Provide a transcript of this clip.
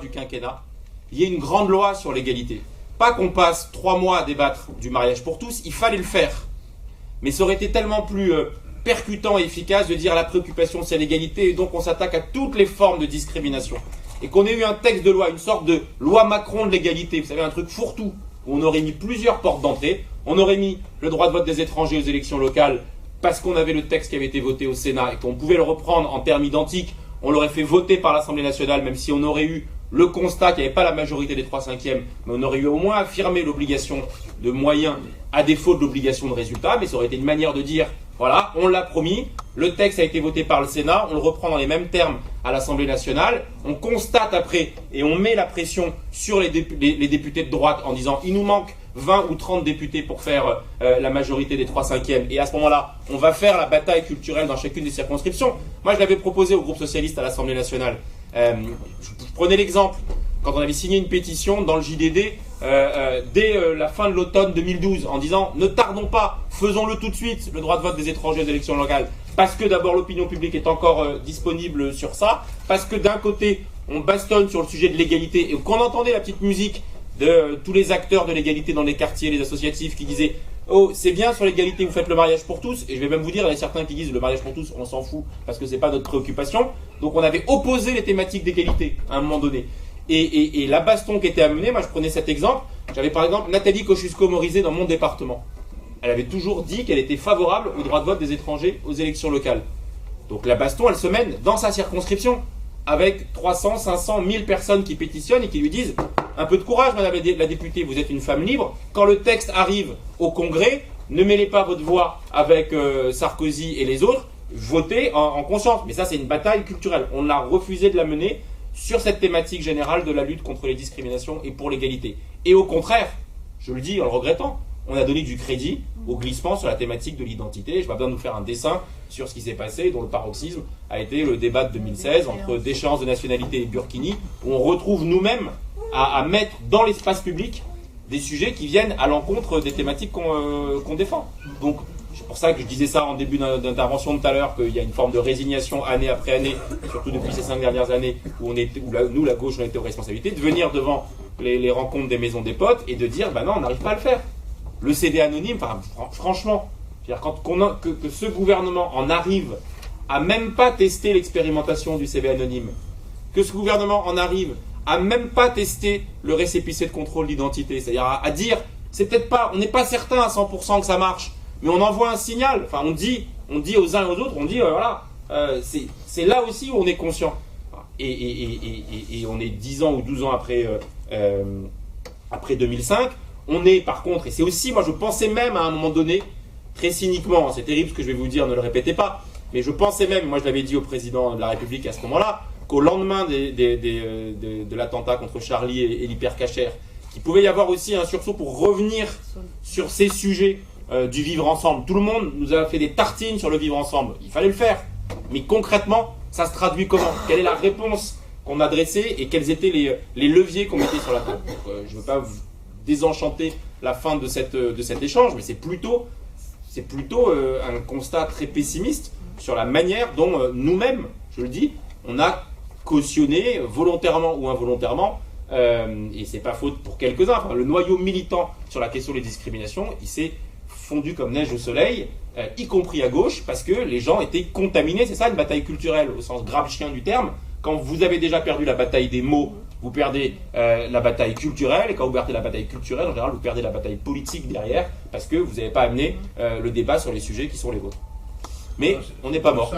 du quinquennat, il y a une grande loi sur l'égalité. Pas qu'on passe 3 mois à débattre du mariage pour tous, il fallait le faire. Mais ça aurait été tellement plus percutant et efficace de dire la préoccupation c'est l'égalité et donc on s'attaque à toutes les formes de discrimination. Et qu'on ait eu un texte de loi, une sorte de loi Macron de l'égalité, vous savez, un truc fourre-tout, où on aurait mis plusieurs portes d'entrée, on aurait mis le droit de vote des étrangers aux élections locales parce qu'on avait le texte qui avait été voté au Sénat et qu'on pouvait le reprendre en termes identiques, on l'aurait fait voter par l'Assemblée nationale, même si on aurait eu le constat qu'il n'y avait pas la majorité des 3/5, mais on aurait eu au moins affirmé l'obligation de moyens à défaut de l'obligation de résultat, mais ça aurait été une manière de dire, voilà, on l'a promis, le texte a été voté par le Sénat, on le reprend dans les mêmes termes à l'Assemblée nationale, on constate après et on met la pression sur les députés de droite en disant, il nous manque 20 ou 30 députés pour faire la majorité des 3/5, et à ce moment-là, on va faire la bataille culturelle dans chacune des circonscriptions. Moi, je l'avais proposé au groupe socialiste à l'Assemblée nationale. Je prenais l'exemple, quand on avait signé une pétition dans le JDD dès la fin de l'automne 2012, en disant ne tardons pas, faisons-le tout de suite, le droit de vote des étrangers aux élections locales, parce que d'abord l'opinion publique est encore disponible sur ça, parce que d'un côté on bastonne sur le sujet de l'égalité, et qu'on entendait la petite musique de tous les acteurs de l'égalité dans les quartiers, les associatifs qui disaient oh, c'est bien sur l'égalité, vous faites le mariage pour tous. Et je vais même vous dire, il y a certains qui disent le mariage pour tous, on s'en fout parce que c'est pas notre préoccupation. Donc on avait opposé les thématiques d'égalité à un moment donné. Et la baston qui était amenée, moi je prenais cet exemple. J'avais par exemple Nathalie Kosciusko-Morizet dans mon département. Elle avait toujours dit qu'elle était favorable au droit de vote des étrangers aux élections locales. Donc la baston, elle se mène dans sa circonscription avec 300, 500, 1000 personnes qui pétitionnent et qui lui disent un peu de courage, madame la députée, vous êtes une femme libre. Quand le texte arrive au Congrès, ne mêlez pas votre voix avec Sarkozy et les autres, votez en conscience. Mais ça, c'est une bataille culturelle. On a refusé de la mener sur cette thématique générale de la lutte contre les discriminations et pour l'égalité. Et au contraire, je le dis en le regrettant, on a donné du crédit au glissement sur la thématique de l'identité. Je vais besoin de vous faire un dessin sur ce qui s'est passé, dont le paroxysme a été le débat de 2016 entre déchéance de nationalité et Burkini, où on retrouve nous-mêmes à mettre dans l'espace public des sujets qui viennent à l'encontre des thématiques qu'on défend. Donc, c'est pour ça que je disais ça en début d'intervention tout à l'heure, qu'il y a une forme de résignation année après année, surtout depuis ces 5 dernières années, où nous, la gauche, on était aux responsabilités, de venir devant les rencontres des maisons des potes et de dire, bah non, on n'arrive pas à le faire. Le CD anonyme, franchement, que ce gouvernement en arrive à même pas tester l'expérimentation du CD anonyme, que ce gouvernement en arrive à même pas tester le récépissé de contrôle d'identité, c'est-à-dire à dire, c'est peut-être pas, on n'est pas certain à 100% que ça marche, mais on envoie un signal, enfin on dit aux uns et aux autres, on dit voilà, c'est là aussi où on est conscient. Et on est 10 ans ou 12 ans après 2005, on est par contre, et c'est aussi, moi je pensais même à un moment donné, très cyniquement, c'est terrible ce que je vais vous dire, ne le répétez pas, mais je pensais même, moi je l'avais dit au président de la République à ce moment-là, qu'au lendemain de l'attentat contre Charlie et l'hypercachère, qu'il pouvait y avoir aussi un sursaut pour revenir sur ces sujets du vivre ensemble. Tout le monde nous a fait des tartines sur le vivre ensemble. Il fallait le faire. Mais concrètement, ça se traduit comment? Quelle est la réponse qu'on a dressée et quels étaient les leviers qu'on mettait sur la table? Je ne veux pas vous désenchanter la fin de cet échange, mais c'est plutôt un constat très pessimiste sur la manière dont nous-mêmes, je le dis, on a cautionné, volontairement ou involontairement, et c'est pas faute pour quelques-uns, le noyau militant sur la question des discriminations, il s'est fondu comme neige au soleil, y compris à gauche, parce que les gens étaient contaminés. C'est ça une bataille culturelle, au sens grave-chien du terme. Quand vous avez déjà perdu la bataille des mots, vous perdez la bataille culturelle, et quand vous perdez la bataille culturelle, en général, vous perdez la bataille politique derrière, parce que vous n'avez pas amené le débat sur les sujets qui sont les vôtres. Mais on n'est pas mort.